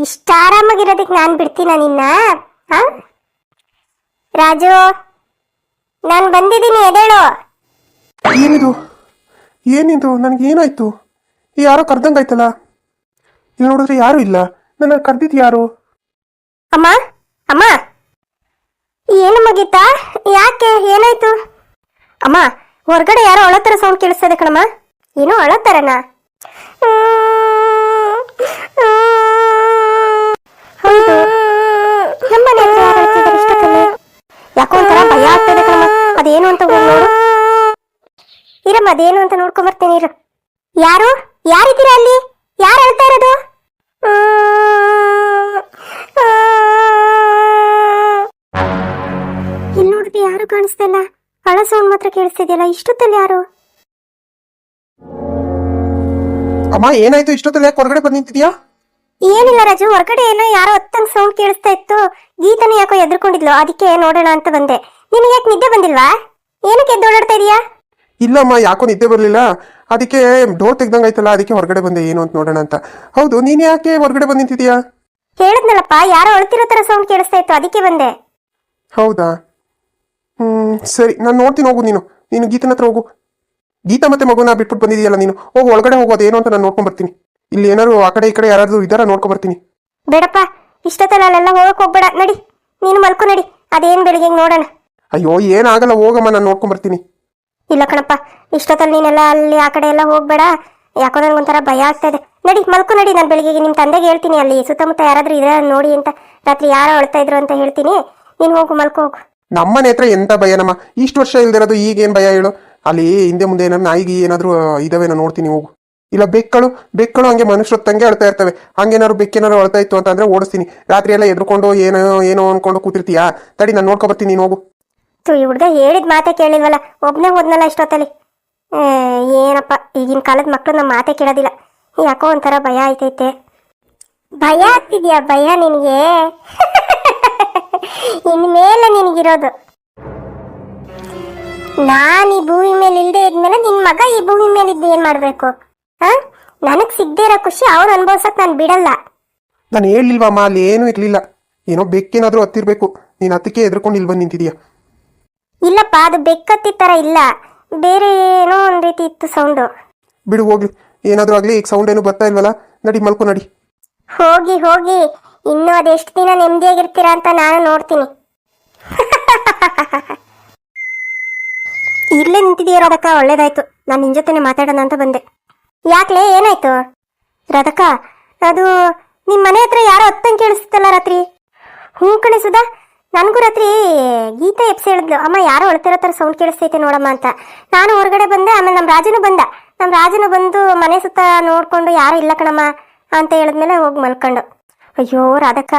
ಇಷ್ಟ ಆರಾಮಾಗಿರೋದಕ್ಕೆ ನಾನು ಬಿಡ್ತೀನ ನಿನ್ನ? ಹಾ ರಾಜು, ನಾನು ಬಂದಿದ್ದೀನಿ, ಎದೇಳು. ಏನಿದು ಏನಿದು ನನಗೇನಾಯ್ತು? ಯಾರೋ ಕರ್ದಂಗಾಯ್ತಲ್ಲ. ಇಲ್ಲಿ ನೋಡಿದ್ರೆ ಯಾರು ಇಲ್ಲ. ನನ್ನ ಕರ್ದಿದ್ದು ಯಾರು? ಅಮ್ಮ ಅಮ್ಮ, ಏನು ಮುಗೀತಾ? ಯಾಕೆ, ಏನಾಯ್ತು? ಅಮ್ಮ, ಹೊರಗಡೆ ಯಾರೋ ಅಳತರ ಸೌಂಡ್ ಕೇಳಿಸ್ತದೆ ಕಣಮ್ಮ. ಏನೋ ಅಳತಾರನ? ಹೌದು, ನಮ್ಮನೆ ಹತ್ರ ಯಾರು ಅಳ್ತಿದ್ದಾರೆ ಇಷ್ಟೊತ್ತಲ್ಲಿ? ಯಾಕೋ ಒಂಥರ ಭಯ ಆಗ್ತದೆ ಕಣಮ್ಮ. ಅದೇನು ಅಂತ ಹೋಗಿ ನೋಡು. ಇರಮ್ಮ, ಅದೇನು ಅಂತ ನೋಡ್ಕೊಂಬರ್ತೀನಿ ಇರು. ಯಾರು ಯಾರಿದ್ದೀರಾ ಅಲ್ಲಿ? ಯಾರು ಅಳ್ತಾ ಇರೋದು? ಇಲ್ಲಿ ನೋಡಿದ್ರೆ ಯಾರು ಕಾಣಿಸ್ತಾ ಇಲ್ಲ. ಅಳ ಸೌಂಡ್ ಮಾತ್ರ ಕೇಳಿಸ್ತಿದ್ಯಲ್ಲ. ಇಷ್ಟೊತ್ತಲ್ಲಿ ಯಾರು? ಅಮ್ಮ, ಏನಾಯ್ತು? ಇಷ್ಟೊತ್ತಲ್ಲಿ ಯಾಕೆ ಹೊರಗಡೆ ಬಂದು ನಿಂತಿದ್ಯಾ? ಏನಿಲ್ಲ ರಾಜು, ಹೊರಗಡೆ ಏನೋ ಯಾರೋ ಹೊತ್ತಂಗ್ ಸೌಂಡ್ ಕೇಳಿಸ್ತಾ ಇತ್ತು. ಗೀತನ ಯಾಕೋ ಎದ್ರುಕೊಂಡಿದ್ಲು, ಅದಕ್ಕೆ ನೋಡೋಣ ಅಂತ ಬಂದೆ. ನಿನಗೆ ಯಾಕೆ ನಿದ್ದೆ ಬಂದಿಲ್ವಾ? ಏನಕ್ಕೆ ಎದ್ದು ಓಡಾಡ್ತಾ ಇದೀಯಾ? ಇಲ್ಲಮ್ಮ, ಯಾಕೋ ನಿದ್ದೆ ಬರಲಿಲ್ಲ. ಅದಕ್ಕೆ ಡೋರ್ ತೆಗ್ದಂಗಾಯ್ತಲ್ಲ, ಅದಕ್ಕೆ ಹೊರಗಡೆ ಬಂದೆ ಏನು ಅಂತ ನೋಡೋಣ ಅಂತ. ಹೌದು, ನೀನು ಯಾಕೆ ಹೊರಗಡೆ ಬಂದು ನಿಂತಿದ್ಯಾ? ಹೇಳಿದ್ನಲ್ಲಪ್ಪ, ಯಾರೋ ಅಳ್ತಿರೋ ತರ ಸೌಂಡ್ ಕೇಳಿಸ್ತಾ ಇತ್ತು, ಅದಕ್ಕೆ ಬಂದೆ. ಹೌದಾ? ಸರಿ, ನಾನು ನೋಡ್ತೀನಿ. ಹೋಗು, ನೀನು ಗೀತನ ಹತ್ರ ಹೋಗು. ಗೀತಾ ಮತ್ತೆ ಮಗುನ ಬಿಟ್ಬಿಟ್ಟು ಬಂದಿದೆಯಲ್ಲ ನೀನು. ಹೋಗು, ಒಳಗಡೆ ಹೋಗೋದು ಏನು ಅಂತ ನಾನು ನೋಡ್ಕೊಂಡ್ ಬರ್ತೀನಿ. ಇಲ್ಲಿ ಏನಾದ್ರು ಆ ಕಡೆ ಈ ಕಡೆ ಯಾರಾದ್ರೂ ಇದಾರ ನೋಡ್ಕೊಂಡ್ ಬರ್ತೀನಿ. ಬೇಡಪ್ಪ, ಇಷ್ಟೊತ್ತಲ್ಲ ಅಲ್ಲೆಲ್ಲ ಹೋಗಕ್ ಹೋಗ್ಬೇಡ. ನಡಿ, ನೀನು ಮಲ್ಕೊ ನಡಿ. ಅದೇನ್ ಬೆಳಿಗ್ಗೆ ನೋಡೋಣ. ಅಯ್ಯೋ, ಏನಾಗಲ್ಲ, ಹೋಗಮ್ಮ, ನಾನು ನೋಡ್ಕೊಂಡ್ ಬರ್ತೀನಿ. ಇಲ್ಲ ಕಣಪ್ಪ, ಇಷ್ಟೊತ್ತಲ್ಲಿ ನೀನೆಲ್ಲ ಅಲ್ಲಿ ಆ ಕಡೆ ಎಲ್ಲ ಹೋಗ್ಬೇಡ. ಯಾಕೋ ನನಗೊಂಥರ ಭಯ ಆಗ್ತಾ ಇದೆ. ನಡಿ, ಮಲ್ಕೊ ನಡಿ. ನಾನು ಬೆಳಿಗ್ಗೆ ನಿಮ್ಮ ತಂದೆಗೆ ಹೇಳ್ತೀನಿ, ಅಲ್ಲಿ ಸುತ್ತಮುತ್ತ ಯಾರಾದ್ರೂ ಇದ್ರೆ ನೋಡಿ ಅಂತ. ರಾತ್ರಿ ಯಾರೋ ಅಳ್ತಾ ಇದ್ರು ಅಂತ ಹೇಳ್ತೀನಿ. ನೀನು ಹೋಗು, ಮಲ್ಕೊ ಹೋಗು. ನಮ್ಮನೆ ಹತ್ರ ಎಂತ ಭಯನಮ್ಮ? ಇಷ್ಟು ವರ್ಷ ಇಲ್ದಿರೋದು ಈಗೇನು ಭಯ ಹೇಳು? ಅಲ್ಲಿ ಹಿಂದೆ ಮುಂದೆ ಏನಾದ್ರು ನಾಯಿಗೆ ಏನಾದ್ರು ಇದಾವೇನೋ ನೋಡ್ತೀನಿ, ಹೋಗು. ಇಲ್ಲ ಬೆಕ್ಕಳು ಹಂಗೆ ಮನುಷ್ಯರೊತ್ತಂಗೆ ಅಳ್ತಾ ಇರ್ತವೆ. ಹಂಗೇನಾದ್ರು ಬೆಕ್ಕೇನಾದ್ರು ಅಳ್ತಾ ಇತ್ತು ಅಂತಂದ್ರೆ ಓಡಿಸ್ತೀನಿ. ರಾತ್ರಿ ಎಲ್ಲ ಎದ್ರುಕೊಂಡು ಏನೋ ಅನ್ಕೊಂಡು ಕೂತಿರ್ತೀಯಾ? ತಡಿ, ನಾನು ನೋಡ್ಕೊ ಬರ್ತೀನಿ, ನೀನು ಹೋಗು. ಈ ಹುಡುಗ ಹೇಳಿದ ಮಾತೆ ಕೇಳಿಲ್ವಲ್ಲ, ಒಬ್ಬನೇ ಹೋದ್ನಲ್ಲ ಇಷ್ಟೊತ್ತಲ್ಲಿ. ಏನಪ್ಪ, ಈಗಿನ ಕಾಲದ ಮಕ್ಕಳು ನಮ್ಮ ಮಾತೆ ಕೇಳೋದಿಲ್ಲ. ಯಾಕೋ ಒಂಥರ ಭಯ ಆಯ್ತೈತೆ. ಭಯ ಆಗ್ತಿದ್ಯಾ? ಭಯ ನಿನಗೆ? ಇನ್ಮೇಲೆ ನಿನಗಿರೋದು ನಾನು ಈ ಭೂಮಿ ಮೇಲೆ ಇಲ್ಲದೆ ಇದ್ಮೇಲೆ ನಿನ್ ಮಗ ಈ ಭೂಮಿ ಮೇಲೆ ಇದ್ದು ಏನ್ ಮಾಡ್ಬೇಕು? ನನಗ್ ಸಿಗದೆ ಇರೋ ಖುಷಿ ಅವ್ನು ಅನ್ಭವ್ಸಕ್ ನಾನು ಬಿಡಲ್ಲ. ನಾನು ಹೇಳಿಲ್ವಮ್ಮ, ಅಲ್ಲಿ ಏನೂ ಇರ್ಲಿಲ್ಲ. ಏನೋ ಬೆಕ್ಕೇನಾದ್ರೂ ಹತ್ತಿರ್ಬೇಕು. ನೀನು ಅದಕ್ಕೆ ಎದ್ರಕೊಂಡು ಇಲ್ಲಿ ಬಂದು ನಿಂತಿದ್ಯಾ? ಇಲ್ಲಪ್ಪ, ಅದು ಬೆಕ್ಕತ್ತಿದ ತರ ಇಲ್ಲ, ಬೇರೆ ಏನೋ ಒಂದ್ ರೀತಿ ಇತ್ತು ಸೌಂಡು. ಬಿಡು, ಹೋಗ್ಲಿ. ಏನಾದ್ರೂ ಆಗ್ಲಿ, ಈಗ ಸೌಂಡ್ ಏನು ಬರ್ತಾ ಇಲ್ವಲ್ಲ. ನಡಿ, ಮಲ್ಕೊ ನಡಿ. ಹೋಗಿ ಹೋಗಿ, ಇನ್ನು ಅದೆಷ್ಟು ದಿನ ನೆಮ್ಮದಿಯಾಗಿರ್ತೀರಾ ಅಂತ ನಾನು ನೋಡ್ತೀನಿ. ಇಲ್ಲೇ ನಿಂತಿದೀಯ ರಾಧಕ್ಕ, ಒಳ್ಳೇದಾಯ್ತು. ನಾನು ನಿನ್ ಜೊತೆನೆ ಮಾತಾಡೋಣ ಅಂತ ಬಂದೆ. ಯಾಕ್ಲೆ, ಏನಾಯ್ತು? ರಾಧಕ್ಕ, ಅದು ನಿಮ್ಮ ಮನೆ ಹತ್ರ ಯಾರೋ ಹತ್ತಂಗೆ ಕೇಳಿಸ್ತಲ್ಲ ರಾತ್ರಿ. ಹ್ಞೂ ಕಣಿಸುದ, ನನಗೂ ರಾತ್ರಿ ಗೀತಾ ಎಪ್ಸಿ ಹೇಳಿದ್ಲು, ಅಮ್ಮ ಯಾರೋ ಅಳ್ತಿರೋ ಥರ ಸೌಂಡ್ ಕೇಳಿಸ್ತೈತೆ ನೋಡಮ್ಮ ಅಂತ. ನಾನು ಹೊರಗಡೆ ಬಂದೆ. ಆಮೇಲೆ ನಮ್ಮ ರಾಜನು ಬಂದು ಮನೆ ಸುತ್ತ ನೋಡ್ಕೊಂಡು ಯಾರು ಇಲ್ಲ ಕಣಮ್ಮ ಅಂತ ಹೇಳಿದ್ಮೇಲೆ ಹೋಗಿ ಮಲ್ಕೊಂಡು. ಅಯ್ಯೋ ರಾಧಕ್ಕ,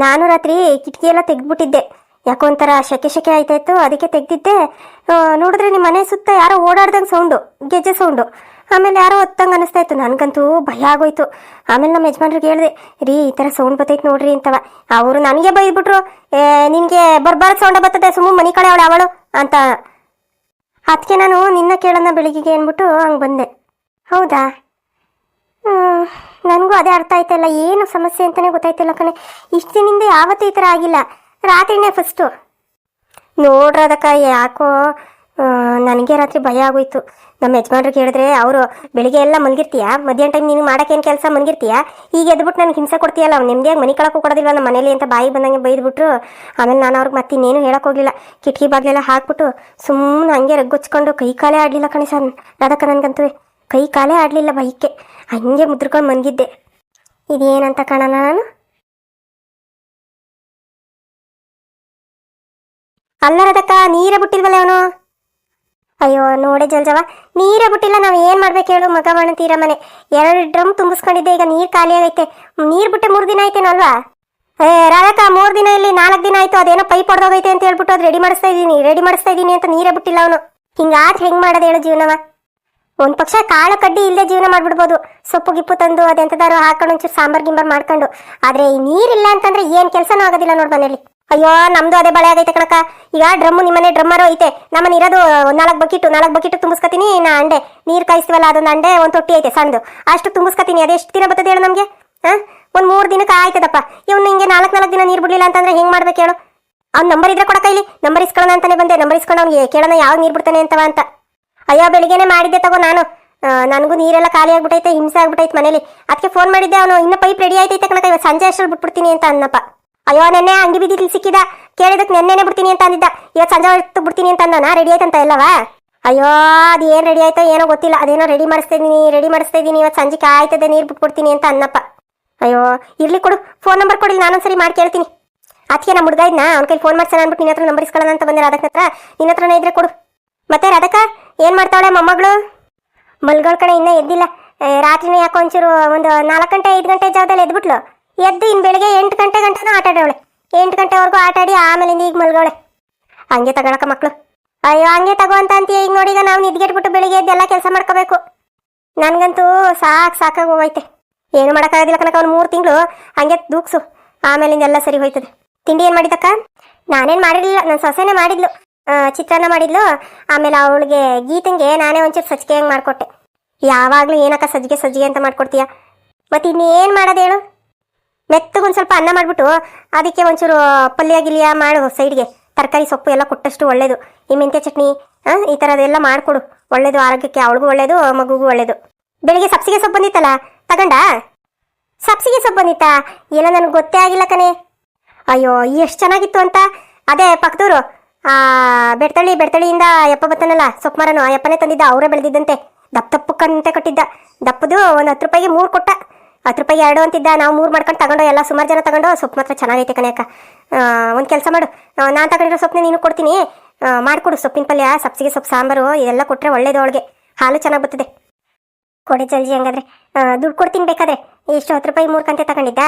ನಾನು ರಾತ್ರಿ ಕಿಟಕಿ ಎಲ್ಲ ತೆಗ್ದ್ಬಿಟ್ಟಿದ್ದೆ. ಯಾಕೋ ಒಂಥರ ಶೆಕೆ ಆಯ್ತಾಯಿತ್ತು, ಅದಕ್ಕೆ ತೆಗ್ದಿದ್ದೆ. ನೋಡಿದ್ರೆ ನಿಮ್ಮ ಮನೆ ಸುತ್ತ ಯಾರೋ ಓಡಾಡ್ದಂಗೆ ಸೌಂಡು, ಗೆಜ್ಜೆ ಸೌಂಡು. ಆಮೇಲೆ ಯಾರೋ ಹೊತ್ತಂಗೆ ಅನಿಸ್ತಾ ಇತ್ತು. ನನಗಂತೂ ಭಯ ಆಗೋಯ್ತು. ಆಮೇಲೆ ನಮ್ಮ ಯಜಮಾನ್ರಿಗೆ ಹೇಳಿದೆ, ರೀ ಈ ಥರ ಸೌಂಡ್ ಬರ್ತೈತೆ ನೋಡ್ರಿ ಅಂತವ. ಅವರು ನನಗೆ ಬೈದ್ಬಿಟ್ರು, ನಿನಗೆ ಬರ್ಬಾರ್ದು ಸೌಂಡ ಬರ್ತದೆ, ಸುಮ್ಮನೆ ಮನೆ ಕಡೆ ಅವಳು ಅಂತ. ಅದಕ್ಕೆ ನಾನು ನಿನ್ನ ಕೇಳೋಣ ಬೆಳಿಗ್ಗೆ ಅಂದ್ಬಿಟ್ಟು ಹಂಗೆ ಬಂದೆ. ಹೌದಾ? ನನಗೂ ಅದೇ ಅರ್ಥ ಆಯ್ತಲ್ಲ, ಏನು ಸಮಸ್ಯೆ ಅಂತಲೇ ಗೊತ್ತಾಯ್ತಿಲ್ಲ ಕಣೆ. ಇಷ್ಟು ದಿನದಿಂದ ಯಾವತ್ತೂ ಈ ಥರ ಆಗಿಲ್ಲ, ರಾತ್ರಿನೇ ಫಸ್ಟು. ನೋಡ್ರದಕ್ಕ, ಯಾಕೋ ನನಗೆ ರಾತ್ರಿ ಭಯ ಆಗೋಯ್ತು. ನಮ್ಮ ಯಜಮಾನ್ರಿಗೆ ಹೇಳಿದ್ರೆ ಅವರು ಬೆಳಿಗ್ಗೆ ಎಲ್ಲ ಮಲಗಿರ್ತೀಯಾ, ಮಧ್ಯಾಹ್ನ ಟೈಮ್ ನೀನು ಮಾಡೋಕ್ಕೇನು ಕೆಲಸ ಮಲಗಿರ್ತೀಯಾ, ಈಗ ಎದ್ಬಿಟ್ಟು ನನಗೆ ಹಿಂಸೆ ಕೊಡ್ತೀಯಲ್ಲ, ಅವ್ನು ನೆಮ್ಮದಿಯಾಗಿ ಮನೆ ಕಳಕ್ಕೂ ಕೊಡೋದಿಲ್ಲ ನಮ್ಮ ಮನೇಲಿ ಅಂತ ಬಾಯಿ ಬಂದಂಗೆ ಬೈದ್ಬಿಟ್ರು. ಆಮೇಲೆ ನಾನು ಅವ್ರಿಗೆ ಮತ್ತೆ ಇನ್ನೇನು ಹೇಳಕ್ಕೆ ಹೋಗಲಿಲ್ಲ. ಕಿಟಕಿ ಬಾಗಿಲೆಲ್ಲ ಹಾಕ್ಬಿಟ್ಟು ಸುಮ್ಮನೆ ಹಂಗೆ ರಗ್ಗೊಚ್ಕೊಂಡು ಕೈ ಕಾಲೇ ಆಡಲಿಲ್ಲ ಕಣೆ ಸರ್. ಅದಕ್ಕೆ ನನಗಂತೂ ಕೈ ಕಾಲೇ ಆಡಲಿಲ್ಲ ಭಯಕ್ಕೆ, ಹಂಗೆ ಮುದ್ರಕೊಂಡು ಮಲಗಿದ್ದೆ. ಇದೇನಂತ ಕಾಣೋಣ ನಾನು? ಅಲ್ಲರದಕ್ಕ, ನೀರೇ ಬಿಟ್ಟಿಲ್ವಲ್ಲ ಅವನು. ಅಯ್ಯೋ ನೋಡೆ ಜಲ್ಜವ, ನೀರೇ ಬಿಟ್ಟಿಲ್ಲ. ನಾವು ಏನು ಮಾಡ್ಬೇಕು ಹೇಳು? ಮಗ ಬಣ್ಣ ತೀರ ಮನೆ 2 ಡ್ರಮ್ ತುಂಬಿಸ್ಕೊಂಡಿದ್ದೆ, ಈಗ ನೀರು ಖಾಲಿ ಆಗೈತೆ. ನೀರು ಬಿಟ್ಟೆ 3 ದಿನ ಆಯ್ತೇನಲ್ವಾ? ರಾಧಕ್ಕ, 3 ದಿನ ಇಲ್ಲಿ 4 ದಿನ ಆಯ್ತು. ಅದೇನೋ ಪೈಪ್ ಹೊಡೆದೋಗೈತೆ ಅಂತ ಹೇಳ್ಬಿಟ್ಟು ಅದು ರೆಡಿ ಮಾಡಿಸ್ತಾ ಇದ್ದೀನಿ ಅಂತ ನೀರೇ ಬಿಟ್ಟಿಲ್ಲ ಅವನು. ಹಿಂಗಾದ್ರೆ ಹೆಂಗೆ ಮಾಡೋದು ಹೇಳು ಜೀವನವ? ಒಂದು ಪಕ್ಷ ಕಾಳು ಕಡ್ಡಿ ಇಲ್ಲದೆ ಜೀವನ ಮಾಡ್ಬಿಡ್ಬೋದು, ಸೊಪ್ಪು ಗಿಪ್ಪು ತಂದು ಅದೆಂತದಾರು ಹಾಕೊಂಡು ಒಂಚೂರು ಸಾಂಬಾರ್ ಮಾಡ್ಕೊಂಡು. ಆದರೆ ಈ ನೀರಿಲ್ಲ ಅಂತಂದ್ರೆ ಏನು ಕೆಲಸನೂ ಆಗೋದಿಲ್ಲ ನೋಡಿ ಮನೇಲಿ. ಅಯ್ಯೋ ನಮ್ದು ಅದೇ ಬಳೆ ಆಗೈತೆ ಕಣಕ. ಈಗ ಡ್ರಮ್ಮು ನಿಮ್ಮನೆ ಡ್ರಮ್ಮರು ಐತೆ, ನಮ್ಮನೆ ಇರೋದು 4 ಬಕೆಟ್ ತುಂಬಿಸ್ಕೊತೀನಿ. ನಾ ಅಂಡೆ ನೀರು ಕಾಯಿಸ್ತೀವಲ್ಲ, ಅದೊಂದು ಅಂಡೆ ಒಂದು ತೊಟ್ಟಿ ಐತೆ ಸಣ್ಣದು, ಅಷ್ಟು ತುಂಬಿಸ್ಕೊತೀನಿ. ಅದೆಷ್ಟು ದಿನ ಬರ್ತದೆ ಹೇಳು ನಮಗೆ? ಒಂದು 3 ದಿನಕ್ಕೆ ಆಯ್ತದಪ್ಪ. ಇವ್ನು ಹಿಂಗೆ 4 ದಿನ ನೀರು ಬಿಡ್ಲಿಲ್ಲ ಅಂತಂದ್ರೆ ಹೆಂಗ್ ಮಾಡ್ಬೇಕು ಹೇಳು? ಅವ್ನ ನಂಬರ್ ಇದ್ರೆ ಕೊಡ ಕೈಲಿ, ನಂಬರ್ ಇಸ್ಕೊಳ್ಳೋಣ ಅಂತಾನೆ ಬಂದೆ. ನಂಬರ್ ಇಸ್ಕೊಂಡು ಅವ್ನಿಗೆ ಕೇಳೋಣ ಯಾವ ನೀರು ಬಿಡ್ತಾನೆ ಅಂತವ ಅಂತ. ಅಯ್ಯೋ ಬೆಳಿಗ್ಗೆನೆ ಮಾಡಿದ್ದೆ ತಗೋ ನಾನು. ನನಗೂ ನೀರೆಲ್ಲ ಖಾಲಿ ಆಗ್ಬಿಟ್ಟೈತೆ, ಹಿಂಸೆ ಆಗ್ಬಿಟ್ಟೈತೆ ಮನೇಲಿ. ಅದಕ್ಕೆ ಫೋನ್ ಮಾಡಿದ್ದೆ. ಅವನು ಇನ್ನ ಪೈಪ್ ರೆಡಿ ಆಯ್ತೈತೆ ಕಣಕ, ಇವತ್ತು ಸಂಜೆ ಅಷ್ಟರಲ್ಲಿ ಬಿಟ್ಬಿಡ್ತೀನಿ ಅಂತ ಅನ್ನಪ್ಪ. ಅಯ್ಯೋ ನೆನ್ನೆ ಅಂಗಿ ಬಿದ್ದಿಲ್ಲಿ ಸಿಕ್ಕಿದ, ಕೇಳಿದಕ್ಕೆ ನೆನ್ನೆನೆ ಬಿಡ್ತೀನಿ ಅಂತ ಅಂದಿದ್ದ. ಇವತ್ತು ಸಂಜೆ ಹೊತ್ತು ಬಿಡ್ತೀನಿ ಅಂತ ಅಂದವನ. ರೆಡಿ ಆಯ್ತಂತ ಎಲ್ಲವಾ? ಅಯ್ಯೋ ಅದು ಏನು ರೆಡಿ ಆಯ್ತೋ ಏನೋ ಗೊತ್ತಿಲ್ಲ. ಅದೇನೋ ರೆಡಿ ಮಾಡಿಸ್ತಾ ಇದ್ದೀನಿ ಇವತ್ತು ಸಂಜೆಗೆ ಆಯ್ತದೆ ನೀರು ಬಿಟ್ಬಿಡ್ತೀನಿ ಅಂತ ಅನ್ನಪ್ಪ. ಅಯ್ಯೋ ಇರ್ಲಿ ಕೊಡು, ಫೋನ್ ನಂಬರ್ ಕೊಡಿ, ನಾನೊಂದ್ಸರಿ ಮಾಡಿ ಕೇಳ್ತೀನಿ. ಅದಕ್ಕೆ ನಮ್ಮ ಹುಡುಗ ಇದ್ನ ಅವ್ನ ಕೈಲಿ ಫೋನ್ ಮಾಡ್ಸೋಣ ಅಂದ್ಬಿಟ್ಟು ನಿನ್ನ ಹತ್ರ ನಂಬರ್ ಇಸ್ಕೊಳ್ಳೋಣ ಅಂತ ಬಂದೆ. ರಾಧಕ್ಕ ಹತ್ರ ನಿನ್ನ ಹತ್ರನೇ ಇದ್ರೆ ಕೊಡು. ಮತ್ತೆ ರಾಧಕ್ಕ ಏನು ಮಾಡ್ತಾವಳೆ ಮೊಮ್ಮಗಳು? ಮಲ್ಗಳ ಕಡೆ ಇನ್ನೂ ಎದ್ದಿಲ್ಲ. ರಾತ್ರಿನೇ ಯಾಕೋ ಒಂಚೂರು ಒಂದು 4 ಗಂಟೆ 5 ಗಂಟೆ ಜಾವದಲ್ಲಿ ಎದ್ಬಿಟ್ಲು. ಎದ್ದು ಇನ್ನು ಬೆಳಿಗ್ಗೆ 8 ಗಂಟೆನೂ ಆಟ ಆಡವಳೆ. 8 ಗಂಟೆವರೆಗೂ ಆಟ ಆಡಿ ಆಮೇಲಿಂದ ಈಗ ಮಲ್ಗವಳೆ. ಹಂಗೆ ತಗೊಳಕ ಮಕ್ಕಳು. ಅಯ್ಯೋ ಹಂಗೆ ತಗೋ ಅಂತ ಅಂತೀಯ. ಈಗ ನೋಡಿ, ಈಗ ನಾವು ನಿದ್ಗೆಟ್ಬಿಟ್ಟು ಬೆಳಿಗ್ಗೆ ಎದ್ದೆಲ್ಲ ಕೆಲಸ ಮಾಡ್ಕೋಬೇಕು. ನನಗಂತೂ ಸಾಕಾಗಿ ಹೋಗೈತೆ. ಏನು ಮಾಡೋಕ್ಕಾಗೋದಿಲ್ಲ ಕನಕ. ಅವ್ನು 3 ತಿಂಗಳು ಹಂಗೆ ದೂಕ್ಸು, ಆಮೇಲಿಂದ ಎಲ್ಲ ಸರಿ ಹೋಯ್ತದೆ. ತಿಂಡಿ ಏನು ಮಾಡಿದಕ್ಕ? ನಾನೇನು ಮಾಡಿರಲಿಲ್ಲ, ನನ್ನ ಸೊಸೆನೇ ಮಾಡಿದ್ಲು. ಚಿತ್ರಾನ್ನ ಮಾಡಿದ್ಲು. ಆಮೇಲೆ ಅವಳಿಗೆ ಗೀತಂಗೆ ನಾನೇ ಒಂಚೂರು ಸಜ್ಜಿಗೆ ಹೆಂಗೆ ಮಾಡಿಕೊಟ್ಟೆ. ಯಾವಾಗಲೂ ಏನಕ್ಕ ಸಜ್ಜಿಗೆ ಅಂತ ಮಾಡ್ಕೊಡ್ತೀಯ? ಮತ್ತು ಇನ್ನೇನು ಮಾಡೋದು ಹೇಳು? ಮೆತ್ತಗೊಂದು ಸ್ವಲ್ಪ ಅನ್ನ ಮಾಡಿಬಿಟ್ಟು ಅದಕ್ಕೆ ಒಂಚೂರು ಪಲ್ಯ ಗಿಲ್ಯ ಮಾಡು ಸೈಡ್ಗೆ. ತರಕಾರಿ ಸೊಪ್ಪು ಎಲ್ಲ ಕೊಟ್ಟಷ್ಟು ಒಳ್ಳೇದು. ಈ ಮೆಂತ್ಯ ಚಟ್ನಿ ಈ ಥರದ್ದೆಲ್ಲ ಮಾಡಿಕೊಡು, ಒಳ್ಳೇದು ಆರೋಗ್ಯಕ್ಕೆ. ಅವಳಿಗೂ ಒಳ್ಳೇದು, ಮಗುಗೂ ಒಳ್ಳೇದು. ಬೆಳಿಗ್ಗೆ ಸಬ್ಸಿಗೆ ಸೊಪ್ಪು ಬಂದಿತ್ತಲ್ಲ, ತಗೊಂಡ? ಸಬ್ಸಿಗೆ ಸೊಪ್ಪು ಬಂದಿತ್ತಾ? ಏನೋ ನನಗೆ ಗೊತ್ತೇ ಆಗಿಲ್ಲ ಕಣೆ. ಅಯ್ಯೋ ಎಷ್ಟು ಚೆನ್ನಾಗಿತ್ತು ಅಂತ. ಅದೇ ಪಕ್ಕದೂರು ಬೆಡ್ತಳ್ಳಿಯಿಂದ ಯಪ್ಪ ಬತ್ತನಲ್ಲ ಸೊಪ್ಪು ಮರನು, ಆ ಯಪ್ಪನೇ ತಂದಿದ್ದ. ಅವರೇ ಬೆಳೆದಿದ್ದಂತೆ. ದಪ್ಪು ಕಂತೆ ಕಟ್ಟಿದ್ದ. ದಪ್ಪದು ಒಂದು 10 ರೂಪಾಯಿಗೆ 3 ಕೊಟ್ಟ. 10 ರೂಪಾಯಿಗೆ 2 ಅಂತಿದ್ದ. ನಾವು 3 ಮಾಡ್ಕೊಂಡು ತಗೊಂಡು ಎಲ್ಲ ಸುಮಾರು ಜನ ತಗೊಂಡು. ಸೊಪ್ಪು ಮಾತ್ರ ಚೆನ್ನಾಗೈತೆ ಕಣೆಯಕ್ಕ. ಒಂದು ಕೆಲಸ ಮಾಡು, ನಾನು ತಗೊಂಡಿರೋ ಸೊಪ್ಪನ್ನ ನೀನು ಕೊಡ್ತೀನಿ, ಮಾಡಿಕೊಡು. ಸೊಪ್ಪಿನ ಪಲ್ಯ, ಸಬ್ಸಿಗೆ ಸೊಪ್ಪು ಸಾಂಬಾರು ಇದೆಲ್ಲ ಕೊಟ್ಟರೆ ಒಳ್ಳೇದು ಅವಳಿಗೆ. ಹಾಲು ಚೆನ್ನಾಗಿ ಬರ್ತದೆ. ಕೊಡಿ ಜಲ್ಜಿ. ಹಂಗಾದ್ರೆ ದುಡ್ಡು ಕೊಡ್ತೀನಿ ಬೇಕಾದ್ರೆ. ಎಷ್ಟು 10 ರೂಪಾಯಿ 3 ಕಂತೆ ತಗೊಂಡಿದ್ದ.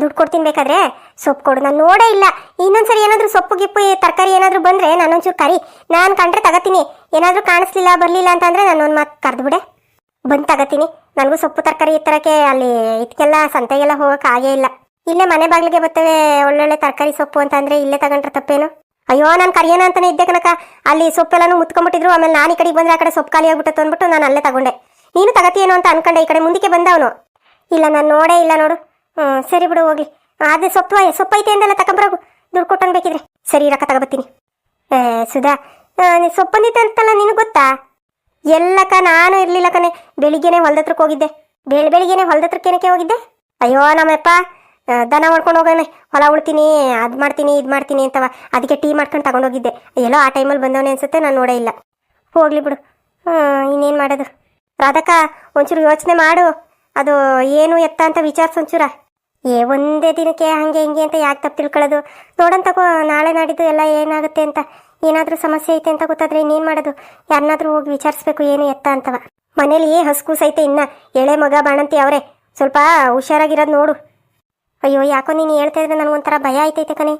ದುಡ್ಡು ಕೊಡ್ತೀನಿ ಬೇಕಾದ್ರೆ. ಸೊಪ್ಪು ಕೊಡು. ನಾನು ನೋಡೇ ಇಲ್ಲ. ಇನ್ನೊಂದ್ಸರಿ ಏನಾದರೂ ಸೊಪ್ಪು ಗಿಪ್ಪು ತರಕಾರಿ ಏನಾದರೂ ಬಂದರೆ ನಾನೊಂಚೂರು ಕರಿ. ನಾನು ಕಂಡ್ರೆ ತಗೋತೀನಿ. ಏನಾದರೂ ಕಾಣಿಸ್ಲಿಲ್ಲ ಬರಲಿಲ್ಲ ಅಂತಂದರೆ ನಾನು ಒಂದು ಮಾತು ಕರೆದು ಬಿಡೆ, ಬಂದು ತಗೋತೀನಿ. ನನಗೂ ಸೊಪ್ಪು ತರಕಾರಿ ತರಕ್ಕೆ ಅಲ್ಲಿ ಇದಕ್ಕೆಲ್ಲ ಸಂತೆಗೆಲ್ಲ ಹೋಗೋಕೆ ಆಗೇ ಇಲ್ಲ. ಇಲ್ಲೇ ಮನೆ ಬಾಗಿಲಿಗೆ ಬರ್ತವೆ ಒಳ್ಳೊಳ್ಳೆ ತರಕಾರಿ ಸೊಪ್ಪು ಅಂತ ಅಂದರೆ ಇಲ್ಲೇ ತಗೊಂಡ್ರೆ ತಪ್ಪೇನು? ಅಯ್ಯೋ ನಾನು ಕರಿಯೋಣ ಅಂತಾನೆ ಇದ್ದೆ ಕನಕ. ಅಲ್ಲಿ ಸೊಪ್ಪೆಲ್ಲನೂ ಮುತ್ಕೊಂಡ್ಬಿಟ್ಟಿದ್ರು. ಆಮೇಲೆ ನಾನು ಈ ಕಡೆಗೆ ಬಂದರೆ ಆ ಕಡೆ ಸೊಪ್ಪು ಖಾಲಿ ಆಗ್ಬಿಟ್ಟು ಅಂದ್ಬಿಟ್ಟು ನಾನು ಅಲ್ಲೇ ತಗೊಂಡೆ. ನೀನು ತಗತಿಯೇನೋ ಅಂತ ಅನ್ಕೊಂಡೆ. ಈ ಕಡೆ ಮುಂದಕ್ಕೆ ಬಂದವನು. ಇಲ್ಲ ನಾನು ನೋಡೇ ಇಲ್ಲ ನೋಡು. ಸರಿ ಬಿಡು ಹೋಗ್ಲಿ. ಅದೇ ಸೊಪ್ಪು ಐತೆ ಅಂದೆಲ್ಲ ತಗೊಂಬರೋಗು. ದುಡ್ಡು ಕೊಟ್ಟಂಗೆ ಬೇಕಿದ್ರೆ. ಸರಿ ರೊಕ್ಕ ತಗೋಬತ್ತೀನಿ. ಸುಧಾ ಸೊಪ್ಪು ಬಂದಿತ್ತೆ ಅಂತಲ್ಲ, ನಿನಗೆ ಗೊತ್ತಾ? ಎಲ್ಲಕ್ಕ ನಾನು ಇರಲಿಲ್ಲ ಕಣೆ. ಬೆಳಿಗ್ಗೆನೆ ಹೊಲ್ದತ್ರಕ್ಕೆ ಹೋಗಿದ್ದೆ. ಬೆಳಿಗ್ಗೆನೆ ಹೊಲ್ದತ್ರಕ್ಕೆ ಏನಕ್ಕೆ ಹೋಗಿದ್ದೆ? ಅಯ್ಯೋ ನಮ್ಮಪ್ಪ ದನ ಮಾಡ್ಕೊಂಡು ಹೋಗೋಣ, ಹೊಲ ಉಳ್ತೀನಿ, ಅದು ಮಾಡ್ತೀನಿ ಇದು ಮಾಡ್ತೀನಿ ಅಂತವ. ಅದಕ್ಕೆ ಟೀ ಮಾಡ್ಕೊಂಡು ತಗೊಂಡೋಗಿದ್ದೆ. ಎಲ್ಲೋ ಆ ಟೈಮಲ್ಲಿ ಬಂದವನೇ ಅನ್ಸುತ್ತೆ, ನಾನು ನೋಡೇ ಇಲ್ಲ. ಹೋಗ್ಲಿ ಬಿಡು. ಇನ್ನೇನು ಮಾಡೋದು? ರಾಧಕ್ಕ ಒಂಚೂರು ಯೋಚನೆ ಮಾಡು. ಅದು ಏನು ಎತ್ತ ಅಂತ ವಿಚಾರಿಸು ಒಂಚೂರ. ಒಂದೇ ದಿನಕ್ಕೆ ಹಂಗೆ ಹಿಂಗೆ ಅಂತ ಯಾಕೆ ತಪ್ಪು ತಿಳ್ಕೊಳ್ಳೋದು? ನೋಡೋಣ ತಗೋ, ನಾಳೆ ನಾಡಿದ್ದು ಎಲ್ಲ ಏನಾಗುತ್ತೆ ಅಂತ. ಏನಾದರೂ ಸಮಸ್ಯೆ ಐತೆ ಅಂತ ಗೊತ್ತಾದ್ರೆ ಇನ್ನೇನು ಮಾಡೋದು? ಯಾರನ್ನಾದ್ರೂ ಹೋಗಿ ವಿಚಾರಿಸ್ಬೇಕು ಏನು ಎತ್ತ ಅಂತವ. ಮನೇಲಿ ಹಸ್ಕೂಸೈತೆ ಇನ್ನ. ಎಳೆ ಮಗ ಬಾಣಂತಿ ಅವರೇ. ಸ್ವಲ್ಪ ಹುಷಾರಾಗಿರೋದು ನೋಡು. ಅಯ್ಯೋ ಯಾಕೋ ನೀನು ಹೇಳ್ತಾ ಇದ್ರೆ ನನಗೊಂಥರ ಭಯ ಆಯ್ತೈತೆ ಕಣೆ.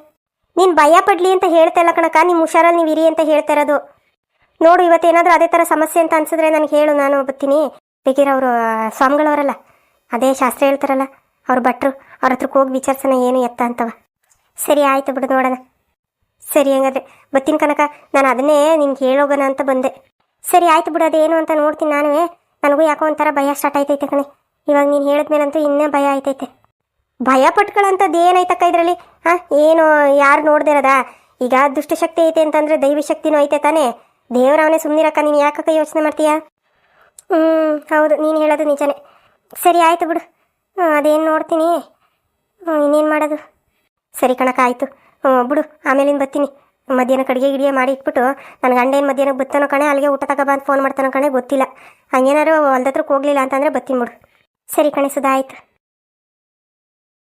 ನೀನು ಭಯ ಪಡ್ಲಿ ಅಂತ ಹೇಳ್ತಾ ಇಲ್ಲ ಕಣಕ್ಕ, ನಿಮ್ಮ ಹುಷಾರಲ್ಲಿ ನೀವು ಇರಿ ಅಂತ ಹೇಳ್ತಾ ಇರೋದು. ನೋಡು, ಇವತ್ತೇನಾದರೂ ಅದೇ ಥರ ಸಮಸ್ಯೆ ಅಂತ ಅನ್ಸಿದ್ರೆ ನನಗೆ ಹೇಳು, ನಾನು ಬರ್ತೀನಿ. ಬೇಕಿರ ಅವರು ಸ್ವಾಮಿಗಳವರಲ್ಲ, ಅದೇ ಶಾಸ್ತ್ರ ಹೇಳ್ತಾರಲ್ಲ ಅವ್ರ ಭಟ್ರು, ಅವ್ರ ಹತ್ರಕ್ಕೆ ಹೋಗಿ ವಿಚಾರಿಸೋಣ ಏನು ಎತ್ತ ಅಂತವ. ಸರಿ ಆಯಿತು ಬಿಡು, ನೋಡೋಣ. ಸರಿ ಹಂಗಾದ್ರೆ ಬರ್ತೀನಿ ಕನಕ. ನಾನು ಅದನ್ನೇ ನಿನ್ಗೆ ಹೇಳೋಗೋಣ ಅಂತ ಬಂದೆ. ಸರಿ ಆಯಿತು ಬಿಡು, ಅದೇನು ಅಂತ ನೋಡ್ತೀನಿ ನಾನು. ನನಗೂ ಯಾಕೋ ಒಂಥರ ಭಯ ಸ್ಟಾರ್ಟ್ ಆಯ್ತೈತೆ ಕಣೆ. ಇವಾಗ ನೀನು ಹೇಳಿದ್ಮೇಲಂತೂ ಇನ್ನೇ ಭಯ ಆಯ್ತೈತೆ. ಭಯ ಪಟ್ಕೊಳ್ಳೋಂಥದ್ದು ಏನಾಯ್ತಕ್ಕ ಇದರಲ್ಲಿ? ಏನು ಯಾರು ನೋಡ್ದೇ ಇರೋದಾ? ಈಗ ದುಷ್ಟಶಕ್ತಿ ಐತೆ ಅಂತಂದರೆ ದೈವಿ ಶಕ್ತಿನೂ ಐತೆ ತಾನೇ. ದೇವರವನೇ ಸುಮ್ಮನಿರಕ್ಕ, ನೀನು ಯಾಕಕ್ಕ ಯೋಚನೆ ಮಾಡ್ತೀಯಾ? ಹೌದು, ನೀನು ಹೇಳೋದು ನಿಜನೇ. ಸರಿ ಆಯಿತು ಬಿಡು, ಅದೇನು ನೋಡ್ತೀನಿ. ಇನ್ನೇನು ಮಾಡೋದು? ಸರಿ ಕಣಕ್ಕ, ಆಯಿತು ಬಿಡು. ಆಮೇಲಿಂದ ಬರ್ತೀನಿ. ಮಧ್ಯಾಹ್ನ ಅಡುಗೆ ಗಿಡಿಗೆ ಮಾಡಿ ಇಟ್ಬಿಟ್ಟು ನನ್ನ ಗಂಡ ಏನು ಮಧ್ಯಾಹ್ನಕ್ಕೆ ಬತ್ತಾನೋ ಕಣೆ, ಅಲ್ಲಿಗೆ ಊಟ ತಗೊಬಂದು ಫೋನ್ ಮಾಡ್ತಾನೋ ಕಣೆ, ಗೊತ್ತಿಲ್ಲ. ಹಂಗೇನಾದ್ರು ಹೊಲ್ದತ್ರಕ್ಕೆ ಹೋಗಲಿಲ್ಲ ಅಂತಂದರೆ ಬರ್ತೀನಿ ಬಿಡು. ಸರಿ ಕಣೆ ಸುಧಾ, ಆಯಿತು.